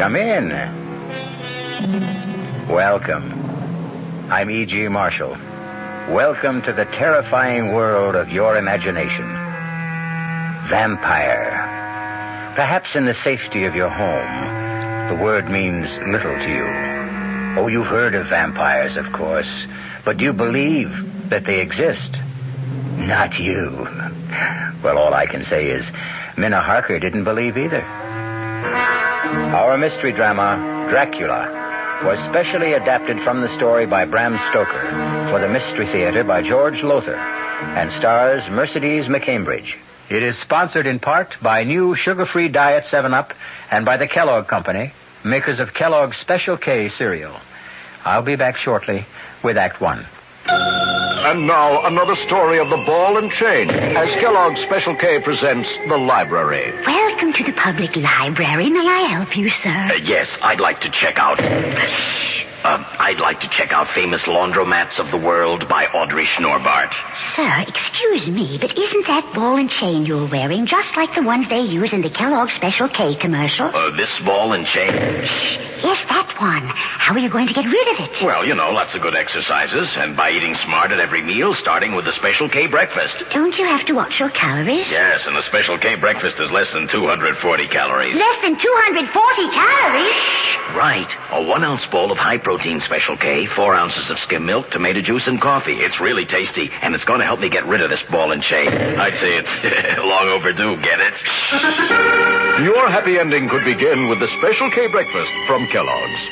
Come in. Welcome. I'm E.G. Marshall. Welcome to the terrifying world of your imagination. Vampire. Perhaps in the safety of your home, the word means little to you. Oh, you've heard of vampires, of course, but do you believe that they exist? Not you. Well, all I can say is Minna Harker didn't believe either. Our mystery drama, Dracula, was specially adapted from the story by Bram Stoker for the Mystery Theater by George Lothar and stars Mercedes McCambridge. It is sponsored in part by new sugar-free Diet 7-Up and by the Kellogg Company, makers of Kellogg's Special K cereal. I'll be back shortly with Act One. And now, another story of the ball and chain, as Kellogg's Special K presents The Library. Welcome to the public library. May I help you, sir? Yes, I'd like to check out... Famous Laundromats of the World by Audrey Schnorbart. Sir, excuse me, but isn't that ball and chain you're wearing just like the ones they use in the Kellogg's Special K commercial? This ball and chain? Yes, that one. How are you going to get rid of it? Well, lots of good exercises, and by eating smart at every meal, starting with the Special K breakfast. Don't you have to watch your calories? Yes, and the Special K breakfast is less than 240 calories. Less than 240 calories? Right. A 1-ounce bowl of high-protein Special K, 4 ounces of skim milk, tomato juice, and coffee. It's really tasty, and it's going to help me get rid of this ball and chain. I'd say it's long overdue, get it? Your happy ending could begin with the Special K breakfast from Kellogg's.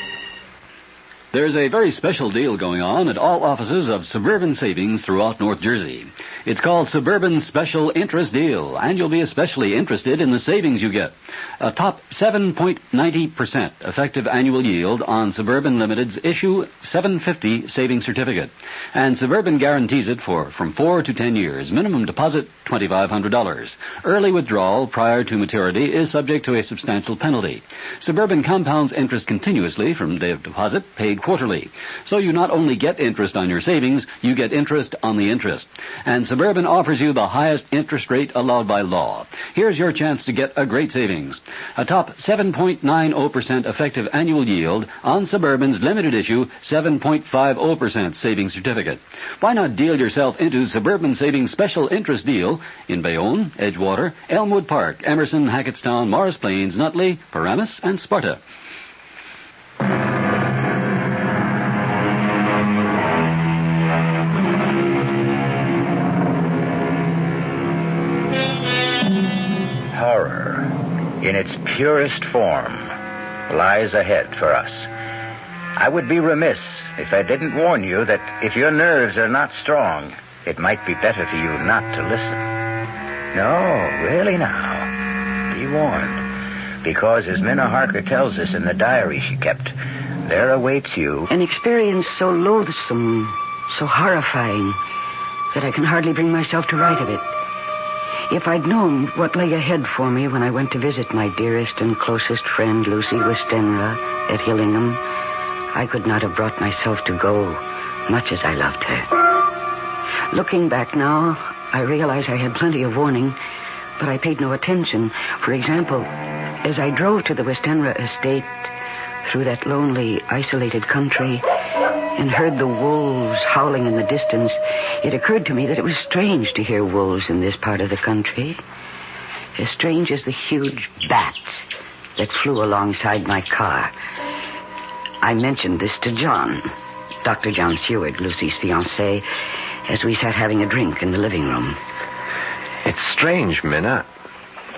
There's a very special deal going on at all offices of Suburban Savings throughout North Jersey. It's called Suburban Special Interest Deal, and you'll be especially interested in the savings you get. A top 7.90% effective annual yield on Suburban Limited's issue 750 savings certificate. And Suburban guarantees it for from 4 to 10 years. Minimum deposit, $2,500. Early withdrawal prior to maturity is subject to a substantial penalty. Suburban compounds interest continuously from day of deposit, paid quarterly. So you not only get interest on your savings, you get interest on the interest. And Suburban offers you the highest interest rate allowed by law. Here's your chance to get a great savings. A top 7.90% effective annual yield on Suburban's limited issue 7.50% savings certificate. Why not deal yourself into Suburban Savings Special Interest Deal in Bayonne, Edgewater, Elmwood Park, Emerson, Hackettstown, Morris Plains, Nutley, Paramus, and Sparta. Horror, in its purest form, lies ahead for us. I would be remiss if I didn't warn you that if your nerves are not strong, it might be better for you not to listen. No, really now. Be warned. Because as Minna Harker tells us in the diary she kept, there awaits you an experience so loathsome, so horrifying, that I can hardly bring myself to write of it. If I'd known what lay ahead for me when I went to visit my dearest and closest friend, Lucy Westenra, at Hillingham, I could not have brought myself to go, much as I loved her. Looking back now, I realize I had plenty of warning, but I paid no attention. For example, as I drove to the Westenra estate through that lonely, isolated country and heard the wolves howling in the distance, it occurred to me that it was strange to hear wolves in this part of the country. As strange as the huge bats that flew alongside my car. I mentioned this to John, Dr. John Seward, Lucy's fiancé, as we sat having a drink in the living room. It's strange, Minna.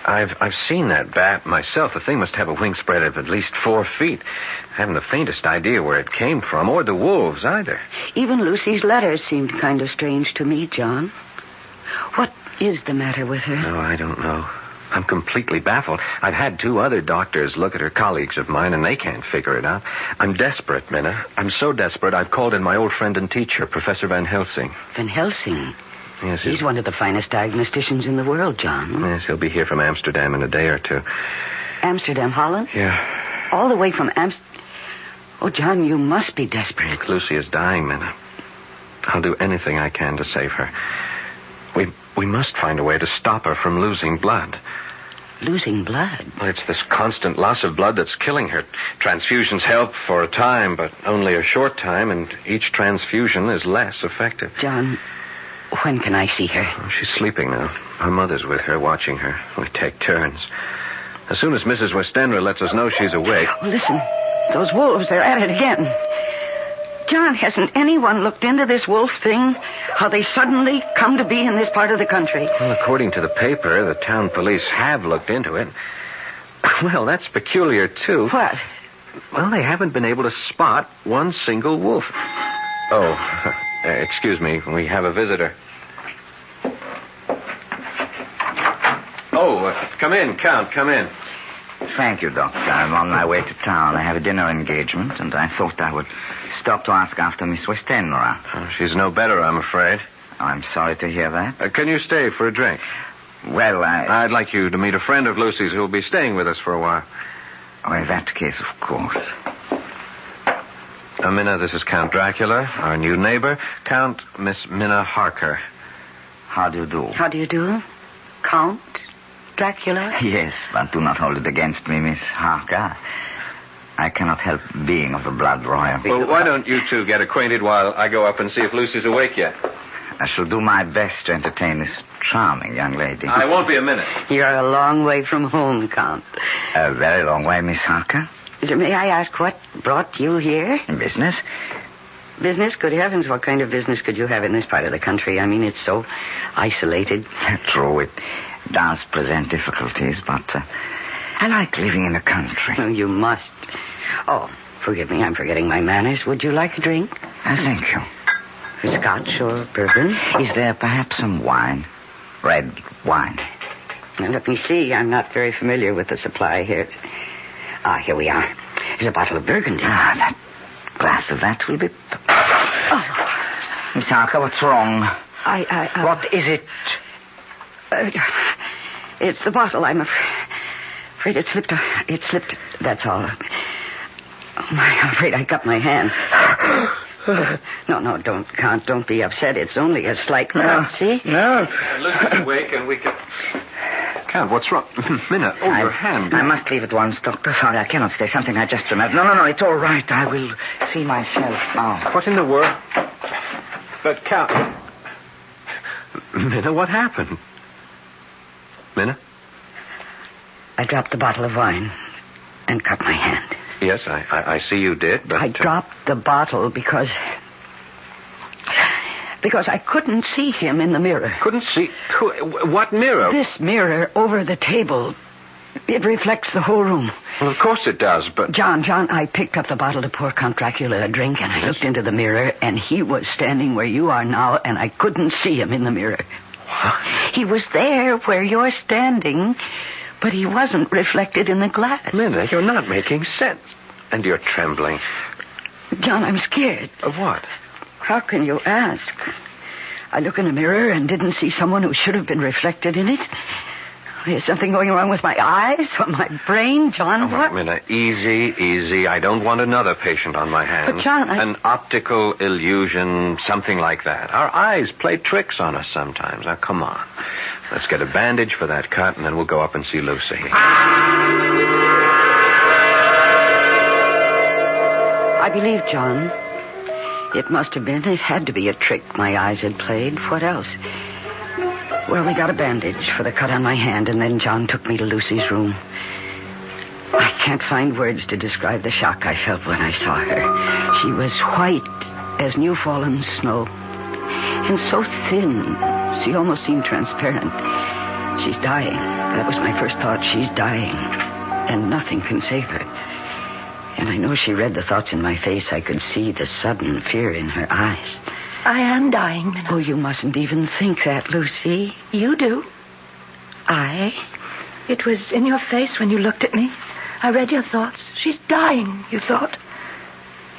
I've seen that bat myself. The thing must have a wingspread of at least 4 feet. I haven't the faintest idea where it came from, or the wolves either. Even Lucy's letters seemed kind of strange to me, John. What is the matter with her? No, I don't know. I'm completely baffled. I've had 2 other doctors look at her, colleagues of mine, and they can't figure it out. I'm desperate, Minna. I'm so desperate I've called in my old friend and teacher, Professor Van Helsing. Van Helsing? Yes, he's one of the finest diagnosticians in the world, John. Yes, he'll be here from Amsterdam in a day or 2. Amsterdam, Holland? Yeah. All the way from Oh, John, you must be desperate. Look, Lucy is dying, Minna. I'll do anything I can to save her. We must find a way to stop her from losing blood. losing blood. Well, it's this constant loss of blood that's killing her. Transfusions help for a time, but only a short time, and each transfusion is less effective. John, when can I see her? Oh, she's sleeping now. Her mother's with her, watching her. We take turns. As soon as Mrs. Westenra lets us know she's awake... Oh, listen, those wolves, they're at it again. John, hasn't anyone looked into this wolf thing? How they suddenly come to be in this part of the country? Well, according to the paper, the town police have looked into it. Well, that's peculiar, too. What? Well, they haven't been able to spot one single wolf. Oh, excuse me. We have a visitor. Oh, come in, Count. Come in. Thank you, Doctor. I'm on my way to town. I have a dinner engagement, and I thought I would stop to ask after Miss Westenra. Oh, she's no better, I'm afraid. I'm sorry to hear that. Can you stay for a drink? Well, I'd like you to meet a friend of Lucy's who will be staying with us for a while. Oh, in that case, of course. Minna, this is Count Dracula, our new neighbor. Count Miss Minna Harker. How do you do? How do you do? Count Dracula? Yes, but do not hold it against me, Miss Harker. I cannot help being of the blood royal. Well, why don't you two get acquainted while I go up and see if Lucy's awake yet? I shall do my best to entertain this charming young lady. I won't be a minute. You're a long way from home, Count. A very long way, Miss Harker. May I ask what brought you here? Business? Business? Good heavens, what kind of business could you have in this part of the country? I mean, it's so isolated. True, it does present difficulties, but I like living in the country. Oh, you must. Oh, forgive me, I'm forgetting my manners. Would you like a drink? Thank you. Scotch or bourbon? Is there perhaps some wine? Red wine? Now, let me see. I'm not very familiar with the supply here. Here we are. There's a bottle of Burgundy. That glass of that will be... Miss Harker, what's wrong? What is it? It's the bottle. I'm afraid it slipped. It slipped. That's all. Oh, I'm afraid I cut my hand. No, don't be upset. It's only a slight cut, see? No. Lucy's awake and we can... Count, what's wrong? Minna, your hand. I must leave at once, Doctor. Sorry, I cannot stay. Something I just remembered. No, it's all right. I will see myself out. What in the world? But, Count... Minna, what happened? Minna? I dropped the bottle of wine and cut my hand. Yes, I see you did, but... I dropped the bottle because I couldn't see him in the mirror. Couldn't see? What mirror? This mirror over the table. It reflects the whole room. Well, of course it does, but... John, I picked up the bottle to pour Count Dracula a drink, and I looked into the mirror, and he was standing where you are now, and I couldn't see him in the mirror. What? He was there where you're standing, but he wasn't reflected in the glass. Minna, you're not making sense. And you're trembling. John, I'm scared. Of what? How can you ask? I look in a mirror and didn't see someone who should have been reflected in it. Is something going wrong with my eyes or my brain, John? What? Minna, easy. I don't want another patient on my hands. But, John, An optical illusion, something like that. Our eyes play tricks on us sometimes. Now, come on. Let's get a bandage for that cut, and then we'll go up and see Lucy. I believe, John. It must have been. It had to be a trick my eyes had played. What else? Well, we got a bandage for the cut on my hand, and then John took me to Lucy's room. I can't find words to describe the shock I felt when I saw her. She was white as new-fallen snow, and so thin, she almost seemed transparent. She's dying. That was my first thought. She's dying, and nothing can save her. And I know she read the thoughts in my face. I could see the sudden fear in her eyes. I am dying, Minna. Oh, you mustn't even think that, Lucy. You do. I? It was in your face when you looked at me. I read your thoughts. She's dying, you thought.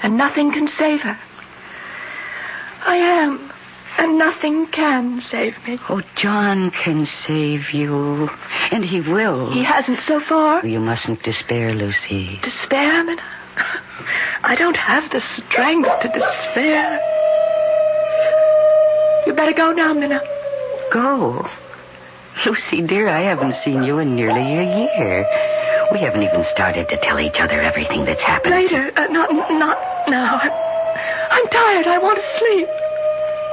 And nothing can save her. I am. And nothing can save me. Oh, John can save you. And he will. He hasn't so far. You mustn't despair, Lucy. Despair, Minna? I don't have the strength to despair. You better go now, Minna. Go? Lucy, dear, I haven't seen you in nearly a year. We haven't even started to tell each other everything that's happened. Later. Not now. I'm tired. I want to sleep.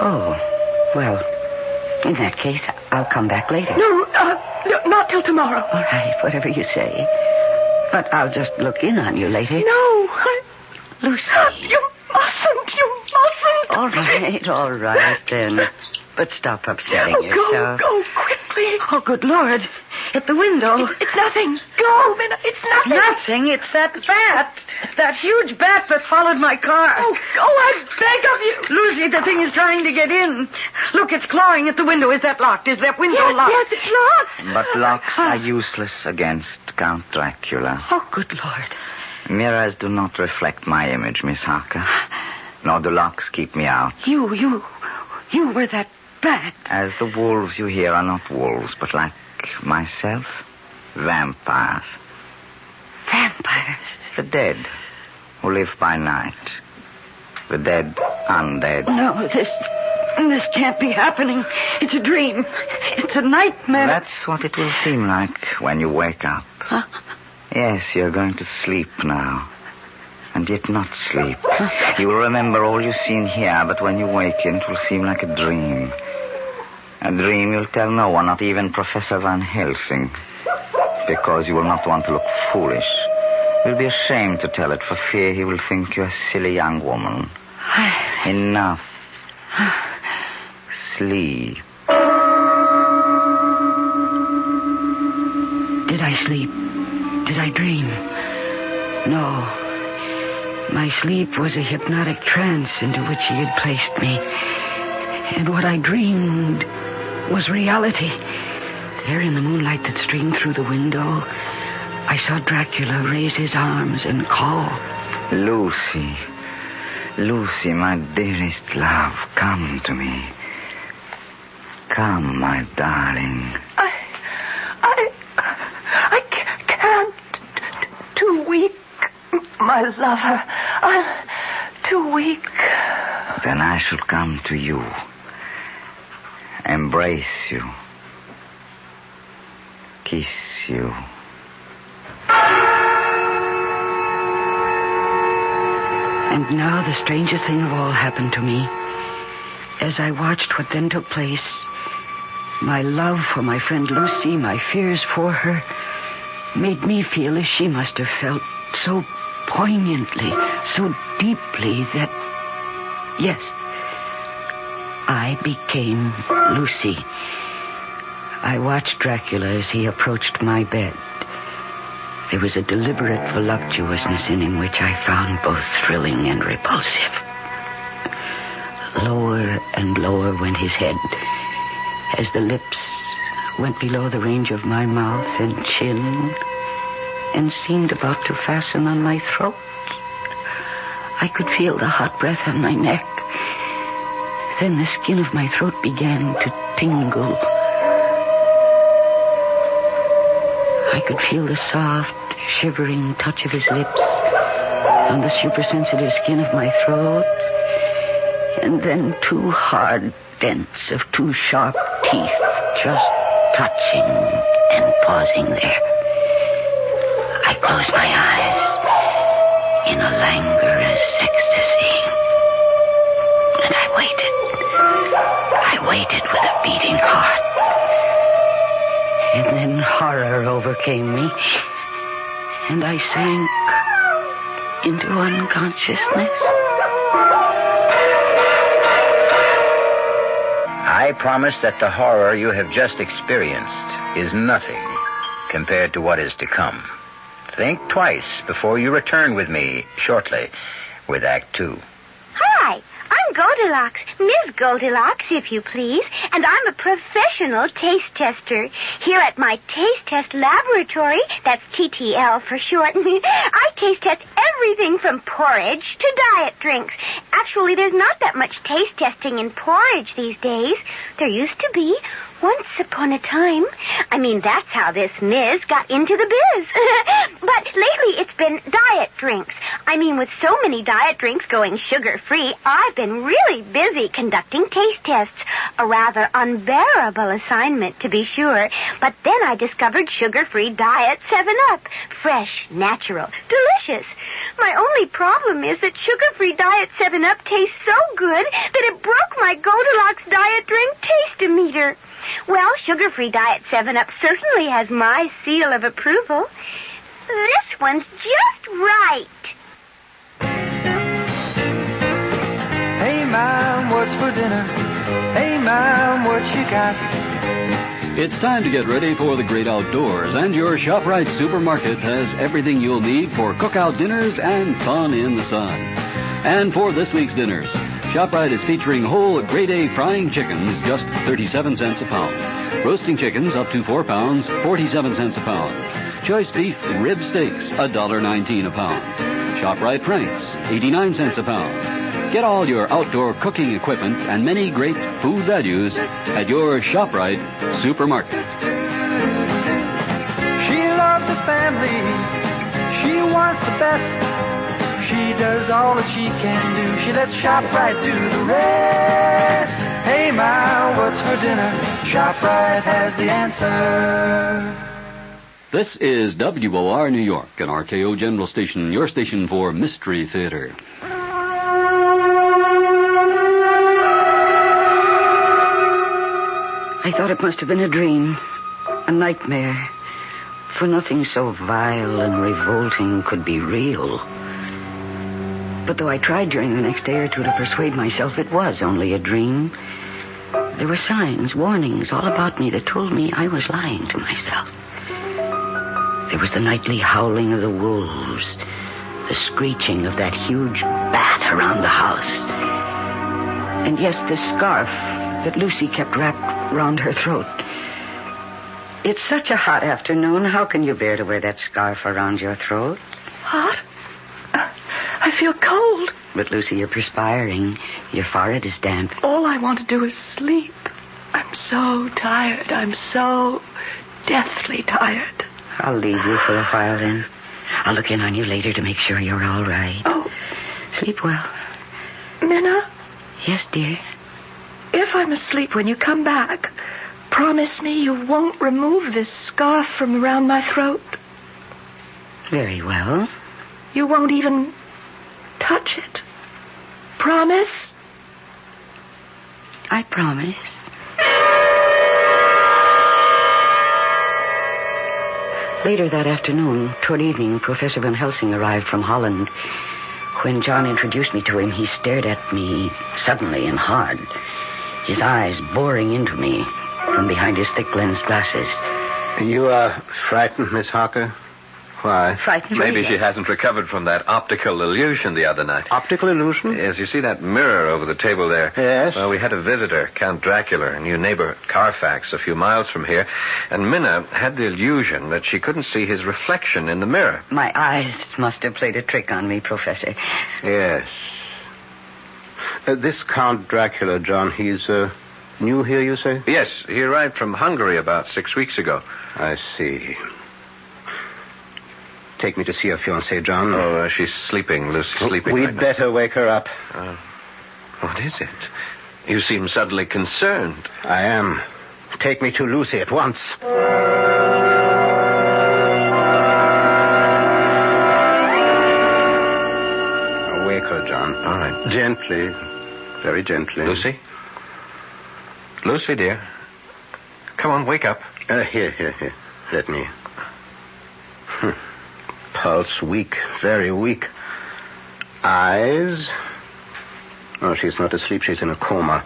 Oh, well, in that case, I'll come back later. No, not till tomorrow. All right, whatever you say. But I'll just look in on you later. No, Lucy. You mustn't. All right, then. But stop upsetting yourself. Go quickly. Oh, good Lord. At the window. It's nothing. Go, Minna. It's nothing. Nothing. It's that bat. That huge bat that followed my car. Oh, go, I beg of you. Lucy, the thing is trying to get in. Look, it's clawing at the window. Is that locked? Is that window locked? Yes, it's locked. But locks are useless against Count Dracula. Oh, good Lord. Mirrors do not reflect my image, Miss Harker. Nor do locks keep me out. You were that bat. As the wolves you hear are not wolves, but like myself, vampires. Vampires? The dead, who live by night. The dead, undead. No, this can't be happening. It's a dream. It's a nightmare. That's what it will seem like when you wake up. Huh? Yes, you're going to sleep now. And yet not sleep. You will remember all you've seen here, but when you waken, it will seem like a dream. A dream you'll tell no one, not even Professor Van Helsing. Because you will not want to look foolish. You'll be ashamed to tell it for fear he will think you're a silly young woman. Enough. Sleep. Did I sleep? Did I dream? No. My sleep was a hypnotic trance into which he had placed me. And what I dreamed was reality. There in the moonlight that streamed through the window, I saw Dracula raise his arms and call. Lucy. Lucy, my dearest love, come to me. Come, my darling. I can't. Too weak. My lover, I'm too weak. Then I shall come to you. Embrace you. Kiss you. And now the strangest thing of all happened to me. As I watched what then took place, my love for my friend Lucy, my fears for her, made me feel as she must have felt, so poignantly, so deeply that, yes, I became Lucy. I watched Dracula as he approached my bed. There was a deliberate voluptuousness in him which I found both thrilling and repulsive. Lower and lower went his head as the lips went below the range of my mouth and chin and seemed about to fasten on my throat. I could feel the hot breath on my neck. Then the skin of my throat began to tingle. I could feel the soft, shivering touch of his lips on the supersensitive skin of my throat, and then two hard dents of two sharp teeth just touching and pausing there. I closed my eyes in a languorous ecstasy, and I waited. I waited with a beating heart. And then horror overcame me, and I sank into unconsciousness. I promise that the horror you have just experienced is nothing compared to what is to come. Think twice before you return with me shortly with Act 2. Hi, I'm Goldilocks, Ms. Goldilocks, if you please, and I'm a professional taste tester. Here at my taste test laboratory, that's TTL for short, I taste test everything from porridge to diet drinks. Actually, there's not that much taste testing in porridge these days. There used to be. Once upon a time. I mean, that's how this Ms. got into the biz. But lately it's been diet drinks. I mean, with so many diet drinks going sugar-free, I've been really busy conducting taste tests. A rather unbearable assignment, to be sure. But then I discovered sugar-free diet 7-Up. Fresh, natural, delicious. My only problem is that sugar-free diet 7-Up tastes so good that it broke my Goldilocks diet drink taste-o-meter. Well, sugar-free diet 7-Up certainly has my seal of approval. This one's just right. Hey, Mom, what's for dinner? Hey, Mom, what you got? It's time to get ready for the great outdoors, and your ShopRite supermarket has everything you'll need for cookout dinners and fun in the sun. And for this week's dinners, ShopRite is featuring whole grade A frying chickens, just 37 cents a pound. Roasting chickens up to 4 pounds, 47 cents a pound. Choice beef rib steaks, $1.19 a pound. ShopRite Franks, 89 cents a pound. Get all your outdoor cooking equipment and many great food values at your ShopRite supermarket. She loves her family. She wants the best. She does all that she can do. She lets ShopRite do the rest. Hey, Ma, what's for dinner? ShopRite has the answer. This is WOR New York, an RKO General Station, your station for Mystery Theater. I thought it must have been a dream, a nightmare, for nothing so vile and revolting could be real. But though I tried during the next day or two to persuade myself it was only a dream, there were signs, warnings all about me that told me I was lying to myself. There was the nightly howling of the wolves, the screeching of that huge bat around the house, and yes, the scarf that Lucy kept wrapped round her throat. It's such a hot afternoon. How can you bear to wear that scarf around your throat? Hot? I feel cold. But, Lucy, you're perspiring. Your forehead is damp. All I want to do is sleep. I'm so tired. I'm so deathly tired. I'll leave you for a while, then. I'll look in on you later to make sure you're all right. Oh. Sleep well. Minna? Yes, dear? If I'm asleep when you come back, promise me you won't remove this scarf from around my throat. Very well. You won't even touch it. Promise? I promise. Later that afternoon, toward evening, Professor Van Helsing arrived from Holland. When John introduced me to him, he stared at me suddenly and hard, his eyes boring into me from behind his thick-lensed glasses. You are frightened, Miss Harker? Why? Frightened? Maybe she hasn't recovered from that optical illusion the other night. Optical illusion? Yes, you see that mirror over the table there? Yes. Well, we had a visitor, Count Dracula, a new neighbor, Carfax, a few miles from here, and Minna had the illusion that she couldn't see his reflection in the mirror. My eyes must have played a trick on me, Professor. Yes. This Count Dracula, John, he's new here, you say? Yes, he arrived from Hungary about 6 weeks ago. I see. Take me to see your fiancée, John. Oh, she's sleeping, Lucy, sleeping We'd right now. better wake her up. What is it? You seem suddenly concerned. I am. Take me to Lucy at once. Wake her, John. All right. Gently. Very gently. Lucy? Lucy, dear. Come on, wake up. Here. Let me. Pulse weak, very weak. Eyes? Oh, she's not asleep. She's in a coma.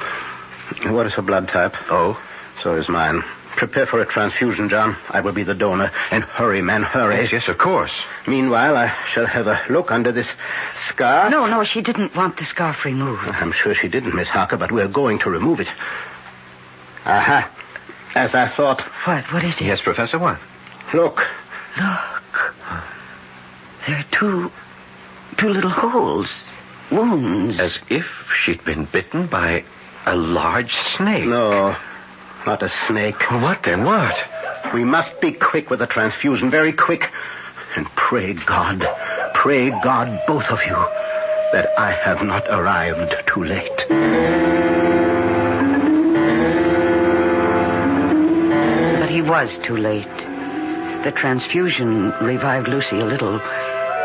What is her blood type? Oh? So is mine. Prepare for a transfusion, John. I will be the donor. And hurry, man, hurry. Yes, of course. Meanwhile, I shall have a look under this scarf. No, she didn't want the scarf removed. I'm sure she didn't, Miss Harker, but we're going to remove it. Aha. As I thought. What is it? Yes, Professor, what? Look. There are two little holes. Wounds. As if she'd been bitten by a large snake. No. not a snake. What then? What? We must be quick with the transfusion, very quick. And pray God, both of you, that I have not arrived too late. But he was too late. The transfusion revived Lucy a little.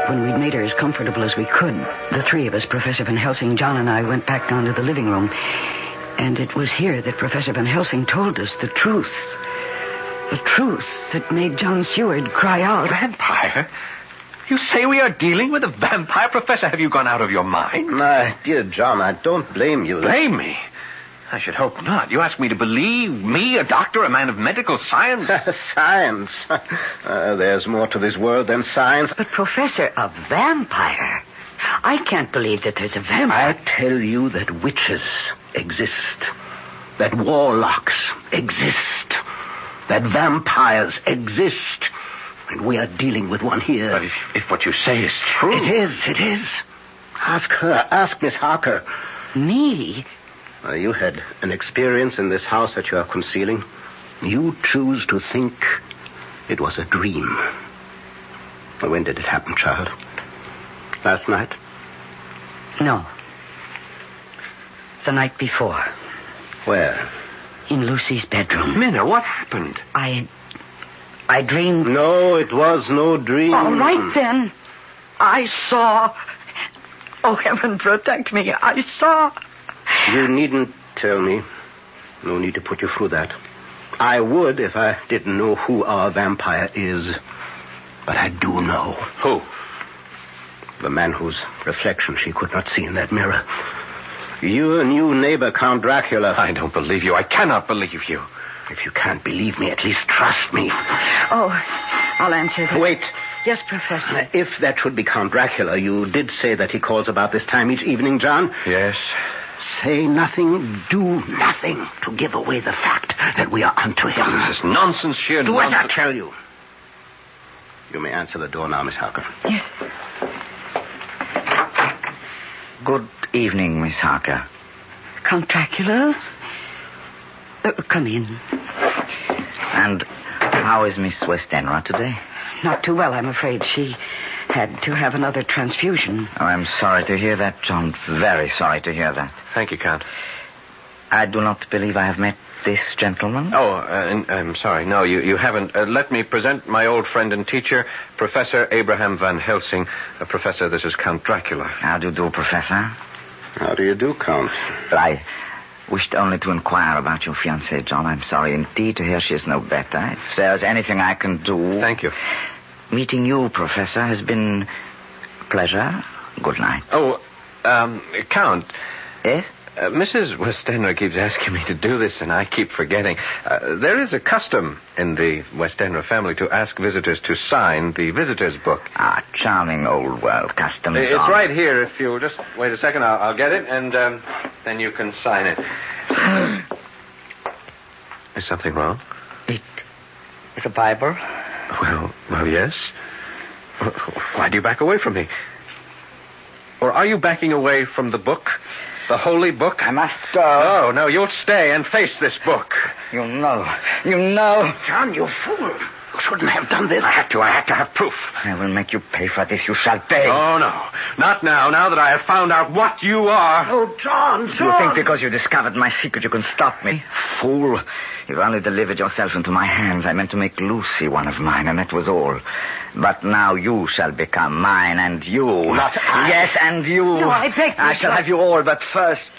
When we'd made her as comfortable as we could, the three of us, Professor Van Helsing, John, and I, went back down to the living room. And it was here that Professor Van Helsing told us the truth. The truth that made John Seward cry out. Vampire? You say we are dealing with a vampire, Professor? Have you gone out of your mind? My dear John, I don't blame you. Blame me? I should hope not. You ask me to believe me, a doctor, a man of medical science? Science? There's more to this world than science. But, Professor, a vampire? I can't believe that there's a vampire. I tell you that witches exist. That warlocks exist. That vampires exist. And we are dealing with one here. But if what you say is true... It is. Ask her. Ask Miss Harker. Me? You had an experience in this house that you are concealing. You choose to think it was a dream. When did it happen, child? Last night? No. The night before. Where? In Lucy's bedroom. Minna, what happened? I dreamed... No, it was no dream. All right, then. I saw... Oh, heaven protect me. I saw... You needn't tell me. No need to put you through that. I would if I didn't know who our vampire is. But I do know. Who? The man whose reflection she could not see in that mirror. Your new neighbor, Count Dracula. I don't believe you. I cannot believe you. If you can't believe me, at least trust me. Oh, I'll answer that. Wait. Yes, Professor. If that should be Count Dracula, you did say that he calls about this time each evening, John? Yes. Say nothing, do nothing to give away the fact that we are onto him. This is nonsense, sheer Do nonsense. as I tell you. You may answer the door now, Miss Harker. Yes. Good evening, Miss Harker. Count Dracula? Come in. And how is Miss Westenra today? Not too well, I'm afraid. She had to have another transfusion. Oh, I'm sorry to hear that, John. Very sorry to hear that. Thank you, Count. I do not believe I have met this gentleman. Oh, I'm sorry. No, you haven't. Let me present my old friend and teacher, Professor Abraham Van Helsing. Professor, this is Count Dracula. How do you do, Professor? How do you do, Count? I wished only to inquire about your fiancée, John. I'm sorry indeed to hear she is no better. If there's anything I can do... Thank you. Meeting you, Professor, has been a pleasure. Good night. Oh, Count. Yes? Mrs. Westenra keeps asking me to do this, and I keep forgetting. There is a custom in the Westenra family to ask visitors to sign the visitor's book. Ah, charming old world custom. It's John. right here. If you'll just wait a second, I'll get it, and then you can sign it. Is something wrong? It's a Bible. Well, yes. Why do you back away from me? Or are you backing away from the book? The holy book? I must go. No, you'll stay and face this book. You know. John, you fool. You shouldn't have done this. I had to have proof. I will make you pay for this. You shall pay. Oh, no. Not now that I have found out what you are. Oh, John. You think because you discovered my secret you can stop me? Fool. You've only delivered yourself into my hands. I meant to make Lucy one of mine, and that was all. But now you shall become mine, and you. Not I. Yes, and you. No, I beg you, I shall have you all, but first,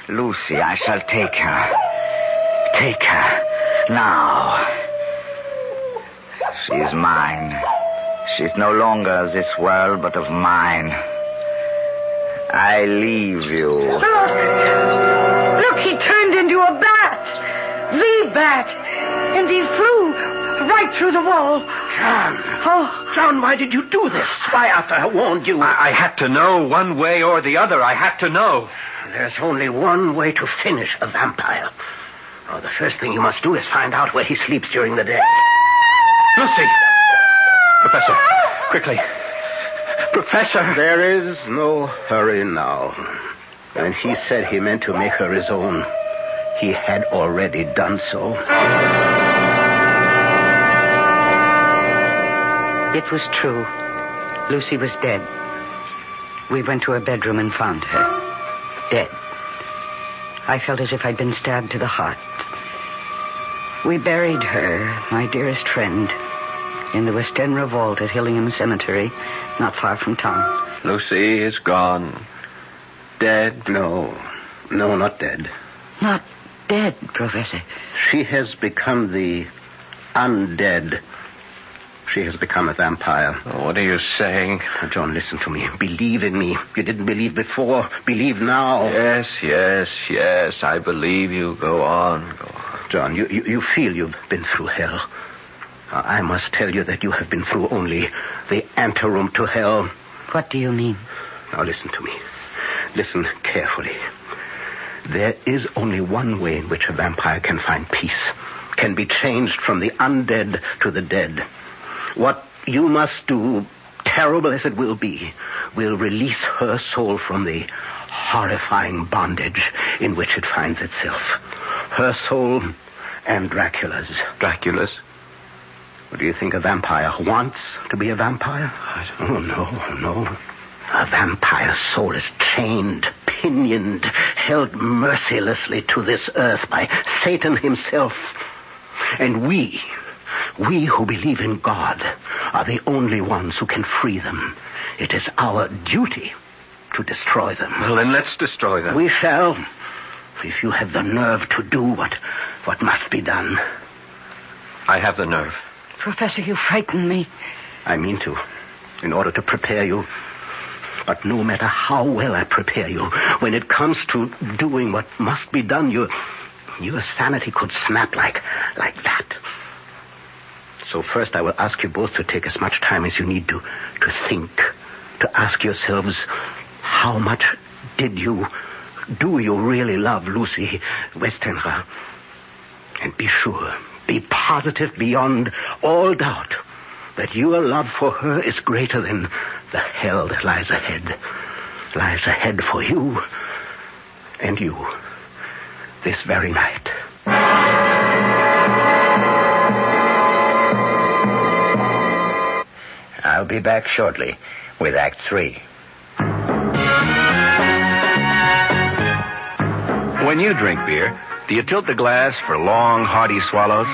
Lucy, I shall take her. Take her. Now. She is mine. She's no longer of this world, but of mine. I leave you. Look, he turned into a bat. The bat. And he flew right through the wall. John. Oh. John, why did you do this? Why, after I warned you? I had to know one way or the other. I had to know. There's only one way to finish a vampire. Oh, the first thing you must do is find out where he sleeps during the day. Lucy! Professor, quickly. Professor! There is no hurry now. And he said he meant to make her his own. he had already done so. It was true. Lucy was dead. We went to her bedroom and found her. Dead. I felt as if I'd been stabbed to the heart. We buried her, my dearest friend, in the Westenra vault at Hillingham Cemetery, not far from town. Lucy is gone. Dead? No, not dead. Not dead, Professor. She has become the undead. She has become a vampire. Oh, what are you saying? John, listen to me. Believe in me. You didn't believe before. Believe now. Yes. I believe you. Go on. John, you feel you've been through hell. I must tell you that you have been through only the anteroom to hell. What do you mean? Now listen to me. Listen carefully. There is only one way in which a vampire can find peace, can be changed from the undead to the dead. What you must do, terrible as it will be, will release her soul from the horrifying bondage in which it finds itself. Her soul and Dracula's. Dracula's? Do you think a vampire wants to be a vampire? Oh, no. A vampire's soul is chained, pinioned, held mercilessly to this earth by Satan himself. And we who believe in God are the only ones who can free them. It is our duty to destroy them. Well, then let's destroy them. We shall, if you have the nerve to do what must be done. I have the nerve. Professor, you frighten me. I mean to, in order to prepare you. But no matter how well I prepare you, when it comes to doing what must be done, your sanity could snap like that. So first I will ask you both to take as much time as you need to think, to ask yourselves, how much do you really love Lucy Westenra? And be sure, be positive beyond all doubt that your love for her is greater than the hell that lies ahead for you and you this very night. I'll be back shortly with Act 3. When you drink beer, do you tilt the glass for long, hearty swallows?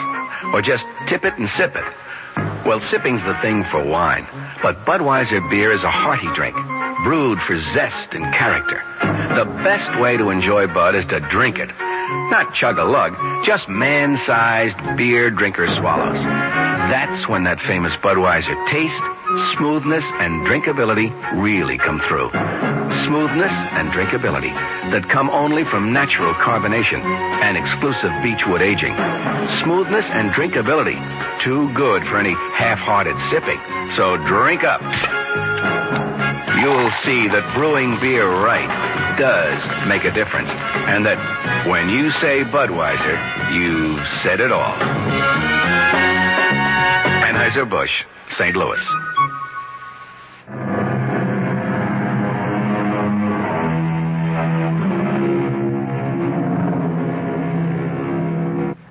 Or just tip it and sip it? Well, sipping's the thing for wine. But Budweiser beer is a hearty drink, brewed for zest and character. The best way to enjoy Bud is to drink it. Not chug-a-lug, just man-sized beer drinker swallows. That's when that famous Budweiser taste, smoothness, and drinkability really come through. Smoothness and drinkability that come only from natural carbonation and exclusive beechwood aging. Smoothness and drinkability, too good for any half-hearted sipping. So drink up. You'll see that brewing beer right does make a difference. And that when you say Budweiser, you've said it all. Anheuser-Busch, St. Louis.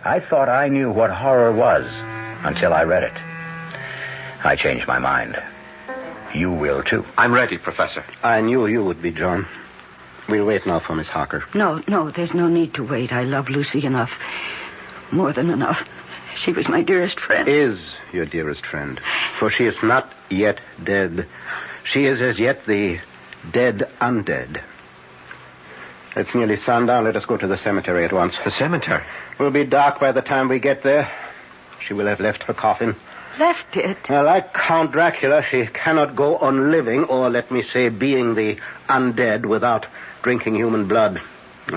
I thought I knew what horror was until I read it. I changed my mind. You will, too. I'm ready, Professor. I knew you would be, John. We'll wait now for Miss Harker. No, there's no need to wait. I love Lucy enough. More than enough. She was my dearest friend. Is your dearest friend. For she is not yet dead. She is as yet the dead undead. It's nearly sundown. Let us go to the cemetery at once. The cemetery? It will be dark by the time we get there. She will have left her coffin. Left it? Well, like Count Dracula, she cannot go on living, or let me say, being the undead without drinking human blood.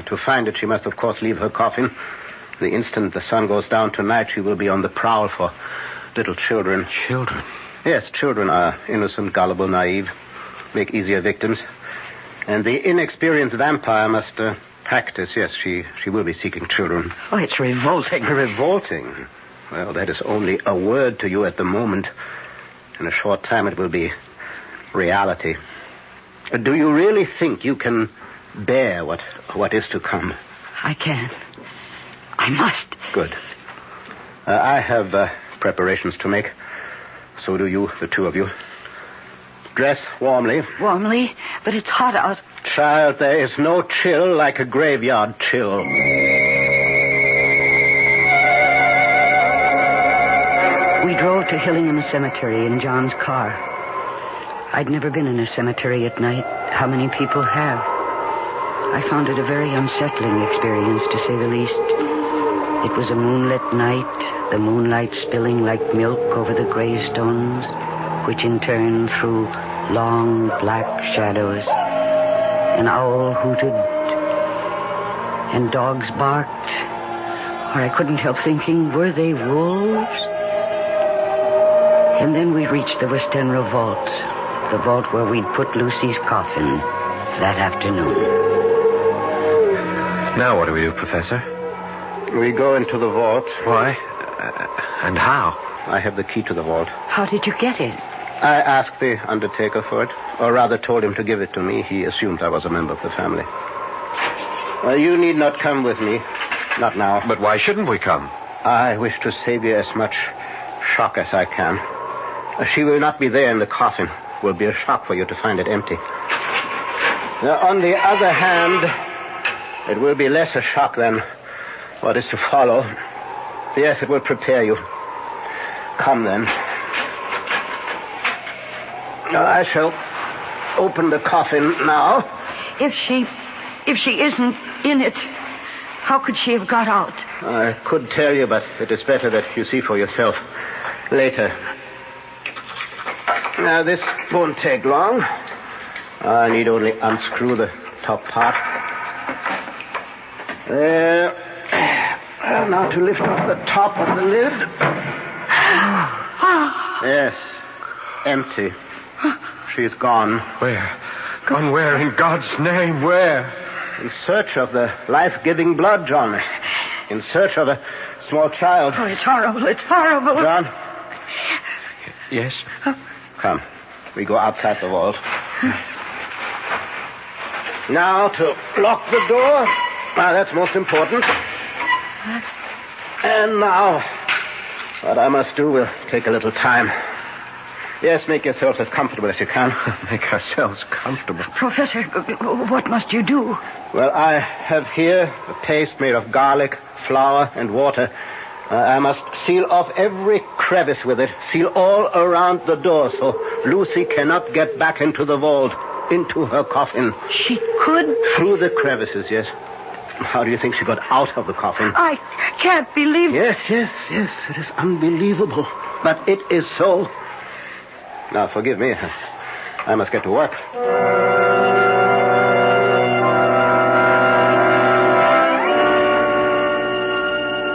To find it, she must, of course, leave her coffin. The instant the sun goes down tonight, she will be on the prowl for little children. Children? Yes, children are innocent, gullible, naive, make easier victims. And the inexperienced vampire must practice. Yes, she will be seeking children. Oh, it's revolting. Revolting? Well, that is only a word to you at the moment. In a short time, it will be reality. Do you really think you can bear what is to come? I can. I must. Good. I have preparations to make. So do you, the two of you. Dress warmly. Warmly? But it's hot out. Child, there is no chill like a graveyard chill. We drove to Hillingham Cemetery in John's car. I'd never been in a cemetery at night. How many people have? I found it a very unsettling experience, to say the least. It was a moonlit night, the moonlight spilling like milk over the gravestones, which in turn threw long black shadows. An owl hooted, and dogs barked. Or I couldn't help thinking, were they wolves? And then we reached the West End vault, the vault where we'd put Lucy's coffin that afternoon. Now what do we do, Professor? We go into the vault. Why? And how? I have the key to the vault. How did you get it? I asked the undertaker for it, or rather told him to give it to me. He assumed I was a member of the family. You need not come with me. Not now. But why shouldn't we come? I wish to save you as much shock as I can. She will not be there in the coffin. It will be a shock for you to find it empty. Now, on the other hand, it will be less a shock than what is to follow. Yes, it will prepare you. Come then. I shall open the coffin now. If she isn't in it, how could she have got out? I could tell you, but it is better that you see for yourself later. Now, this won't take long. I need only unscrew the top part. There. Now to lift off the top of the lid. Yes. Empty. She's gone. Where? Gone where? In God's name, where? In search of the life-giving blood, John. In search of a small child. Oh, it's horrible. It's horrible. John? Yes? Come. We go outside the vault. Now to lock the door. Now, that's most important. And now, what I must do will take a little time. Yes, make yourselves as comfortable as you can. Make ourselves comfortable. Professor, what must you do? Well, I have here a paste made of garlic, flour, and water. I must seal off every crevice with it. Seal all around the door so Lucy cannot get back into the vault, into her coffin. She could? Through the crevices, yes. How do you think she got out of the coffin? I can't believe... Yes. It is unbelievable. But it is so. Now, forgive me. I must get to work.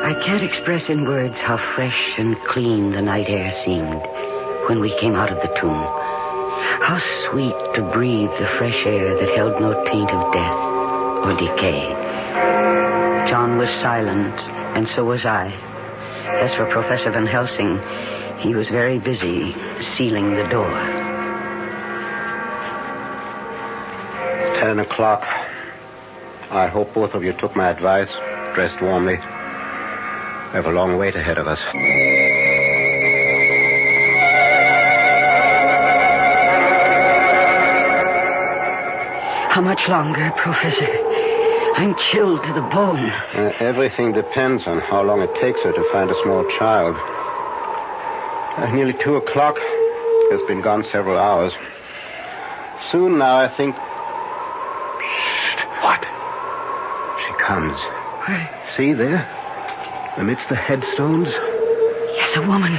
I can't express in words how fresh and clean the night air seemed when we came out of the tomb. How sweet to breathe the fresh air that held no taint of death or decay. John was silent, and so was I. As for Professor Van Helsing, he was very busy sealing the door. 10 o'clock. I hope both of you took my advice, dressed warmly. We have a long wait ahead of us. How much longer, Professor? I'm chilled to the bone. Everything depends on how long it takes her to find a small child. Nearly 2 o'clock. Has been gone several hours. Soon now, I think... Shh. What? She comes. Where? See there? Amidst the headstones? Yes, a woman.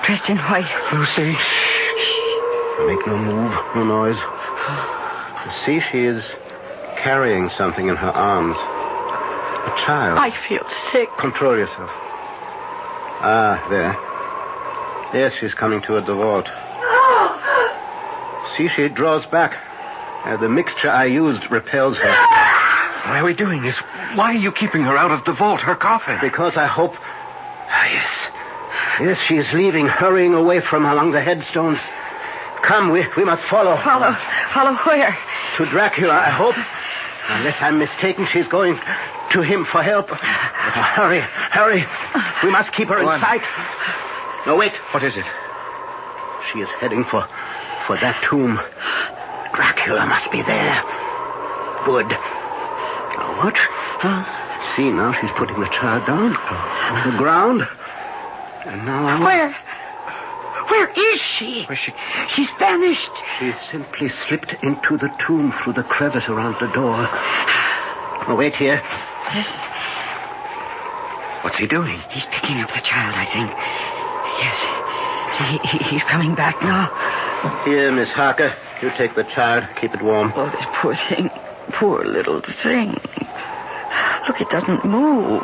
Dressed in white. Lucy. Shh. Make no move, no noise. See, she is carrying something in her arms. A child. I feel sick. Control yourself. Ah, there. Yes, she's coming toward the vault. See, she draws back. The mixture I used repels her. Why are we doing this? Why are you keeping her out of the vault, her coffin? Because I hope... Yes, she is leaving, hurrying away from among the headstones. Come, we must follow. Follow where? To Dracula, I hope. Unless I'm mistaken, she's going to him for help. Hurry. We must keep her in sight. No, wait. What is it? She is heading for that tomb. Dracula must be there. Good. Now what? See, now she's putting the child down on the ground. And now... Where is she? She's vanished. She simply slipped into the tomb through the crevice around the door. Oh, wait here. Yes. What's he doing? He's picking up the child, I think. Yes. See, he's coming back now. Here, Miss Harker. You take the child. Keep it warm. Oh, this poor thing. Poor little thing. Look, it doesn't move.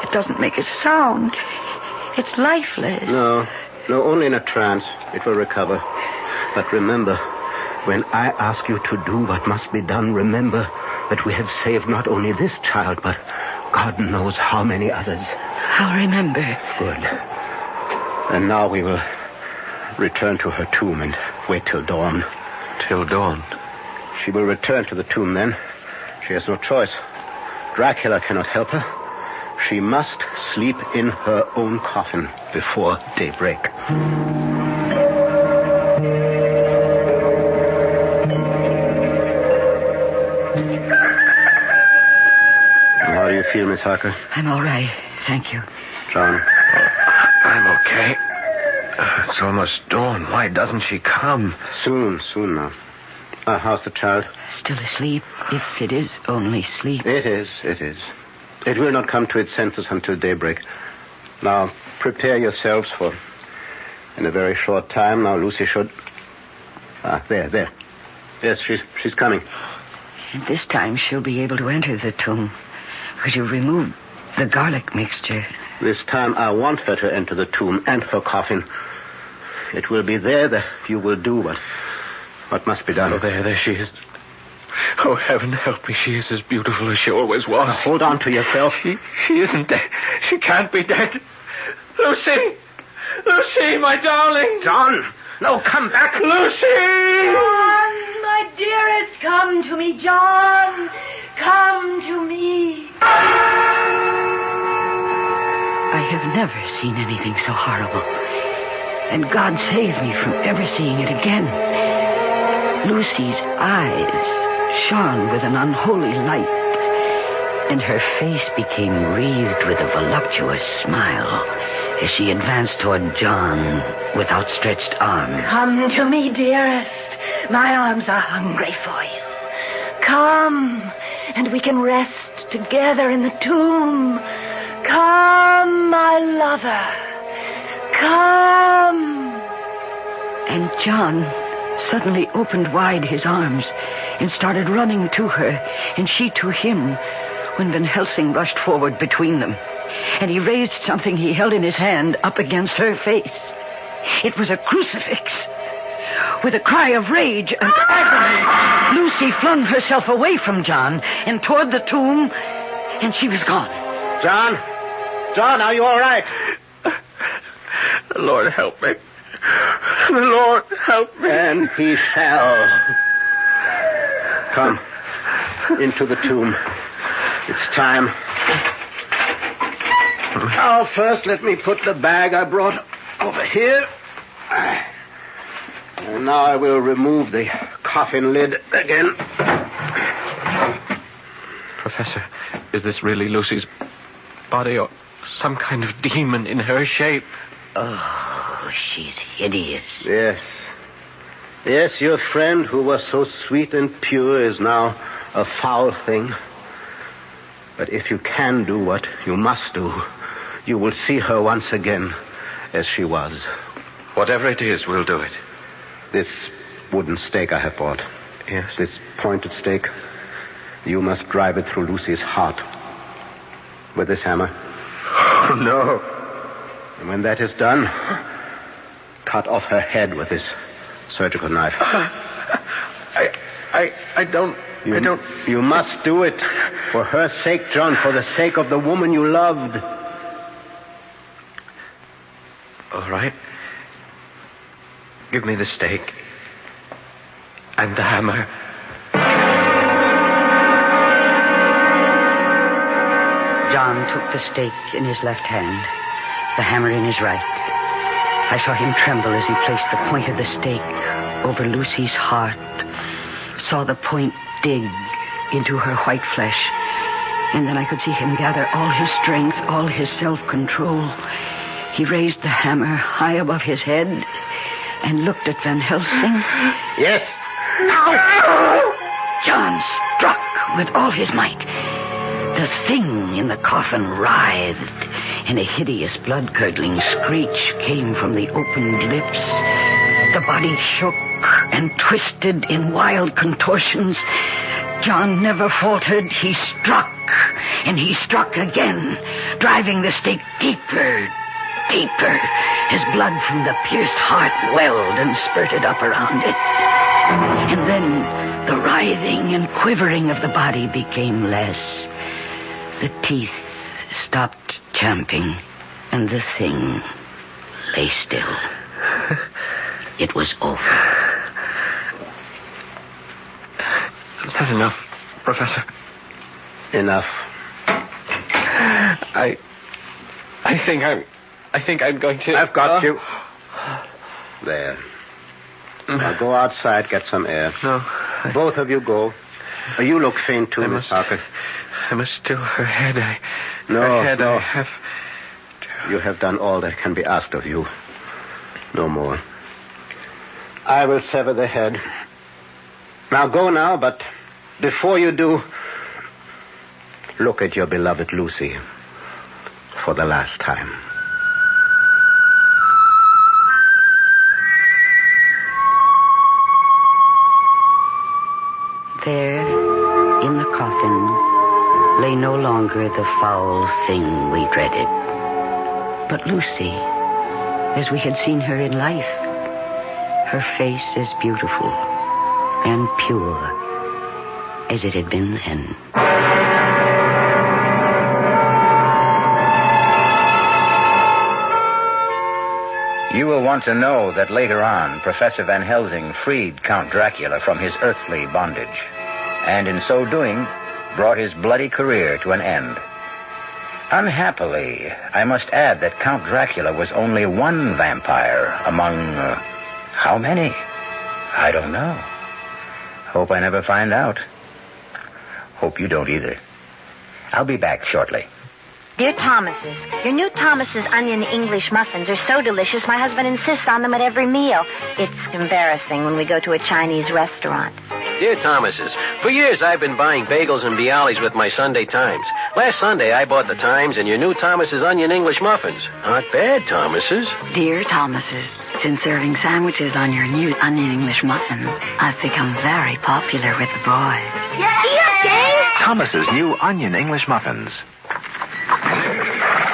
It doesn't make a sound. It's lifeless. No, only in a trance. It will recover. But remember, when I ask you to do what must be done, remember that we have saved not only this child, but God knows how many others. I'll remember. Good. And now we will return to her tomb and wait till dawn. Till dawn? She will return to the tomb then. She has no choice. Dracula cannot help her. She must sleep in her own coffin before daybreak. How do you feel, Miss Harker? I'm all right, thank you. John? I'm okay. It's almost dawn. Why doesn't she come? Soon now. How's the child? Still asleep, if it is only sleep. It is. It will not come to its senses until daybreak. Now, prepare yourselves for... In a very short time, now Lucy should... there. Yes, she's coming. And this time she'll be able to enter the tomb, because you've removed the garlic mixture. This time I want her to enter the tomb and her coffin. It will be there that you will do what must be done. Oh, there she is. Oh, heaven help me. She is as beautiful as she always was. Now, hold on to yourself. She isn't dead. She can't be dead. Lucy, my darling. John, no, come back. Lucy! John, my dearest, come to me, John. Come to me. I have never seen anything so horrible. And God save me from ever seeing it again. Lucy's eyes shone with an unholy light, and her face became wreathed with a voluptuous smile as she advanced toward John with outstretched arms. Come to me, dearest. My arms are hungry for you. Come, and we can rest together in the tomb. Come, my lover. Come. And John suddenly opened wide his arms and started running to her, and she to him, when Van Helsing rushed forward between them. And he raised something he held in his hand up against her face. It was a crucifix. With a cry of rage and agony, Lucy flung herself away from John and toward the tomb, and she was gone. John, are you all right? The Lord help me. The Lord help me. And he shall. Come, into the tomb. It's time. Now, first, let me put the bag I brought over here. And now I will remove the coffin lid again. Professor, is this really Lucy's body or some kind of demon in her shape? Oh, she's hideous. Yes, your friend who was so sweet and pure is now a foul thing. But if you can do what you must do, you will see her once again as she was. Whatever it is, we'll do it. This wooden stake I have bought. Yes. This pointed stake. You must drive it through Lucy's heart. With this hammer. Oh, no. And when that is done, cut off her head with this surgical knife. I don't... You must do it. For her sake, John. For the sake of the woman you loved. All right. Give me the stake. And the hammer. John took the stake in his left hand, the hammer in his right. I saw him tremble as he placed the point of the stake over Lucy's heart, saw the point dig into her white flesh, and then I could see him gather all his strength, all his self-control. He raised the hammer high above his head and looked at Van Helsing. Yes. Now! John struck with all his might. The thing in the coffin writhed, and a hideous blood-curdling screech came from the opened lips. The body shook and twisted in wild contortions. John never faltered. He struck, and he struck again, driving the stake deeper, deeper, as blood from the pierced heart welled and spurted up around it. And then the writhing and quivering of the body became less. The teeth stopped champing, and the thing lay still. It was over. Is that enough, Professor? Enough. I think I'm going to... I've got you. There. Now go outside, get some air. No. Both of you go. You look faint too, Miss Parker. I must still her head. No. I have... You have done all that can be asked of you. No more. I will sever the head. Now go now, but before you do, look at your beloved Lucy for the last time. There, in the coffin, lay no longer the foul thing we dreaded, but Lucy, as we had seen her in life, her face as beautiful and pure as it had been then. You will want to know that later on, Professor Van Helsing freed Count Dracula from his earthly bondage, and in so doing, brought his bloody career to an end. Unhappily, I must add that Count Dracula was only one vampire among... how many? I don't know. Hope I never find out. Hope you don't either. I'll be back shortly. Dear Thomas's, your new Thomas's onion English muffins are so delicious, my husband insists on them at every meal. It's embarrassing when we go to a Chinese restaurant. Dear Thomas's, for years I've been buying bagels and bialys with my Sunday Times. Last Sunday I bought the Times and your new Thomas's onion English muffins. Not bad, Thomas's. Dear Thomas's, since serving sandwiches on your new onion English muffins, I've become very popular with the boys. Yeah, Thomas's new onion English muffins.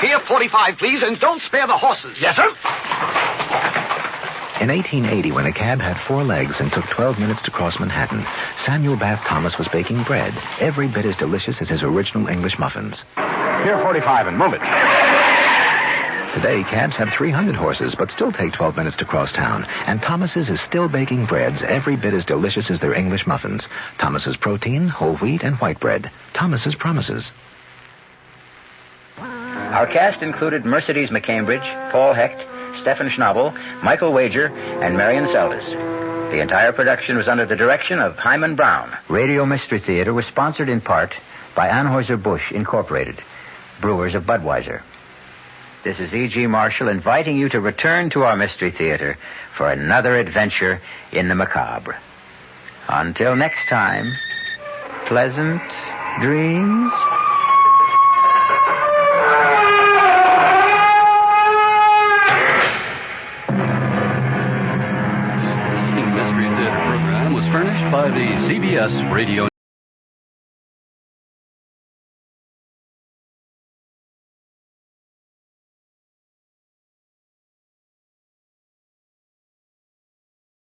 Here, 45, please, and don't spare the horses. Yes, sir. In 1880, when a cab had 4 legs and took 12 minutes to cross Manhattan, Samuel Bath Thomas was baking bread, every bit as delicious as his original English muffins. Here, 45, and move it. Today, cabs have 300 horses, but still take 12 minutes to cross town. And Thomas's is still baking breads every bit as delicious as their English muffins. Thomas's protein, whole wheat, and white bread. Thomas's promises. Our cast included Mercedes McCambridge, Paul Hecht, Stephen Schnabel, Michael Wager, and Marion Seldes. The entire production was under the direction of Hyman Brown. Radio Mystery Theater was sponsored in part by Anheuser-Busch Incorporated, brewers of Budweiser. This is E.G. Marshall inviting you to return to our Mystery Theater for another adventure in the macabre. Until next time, pleasant dreams. Mystery Theater program was furnished by the CBS Radio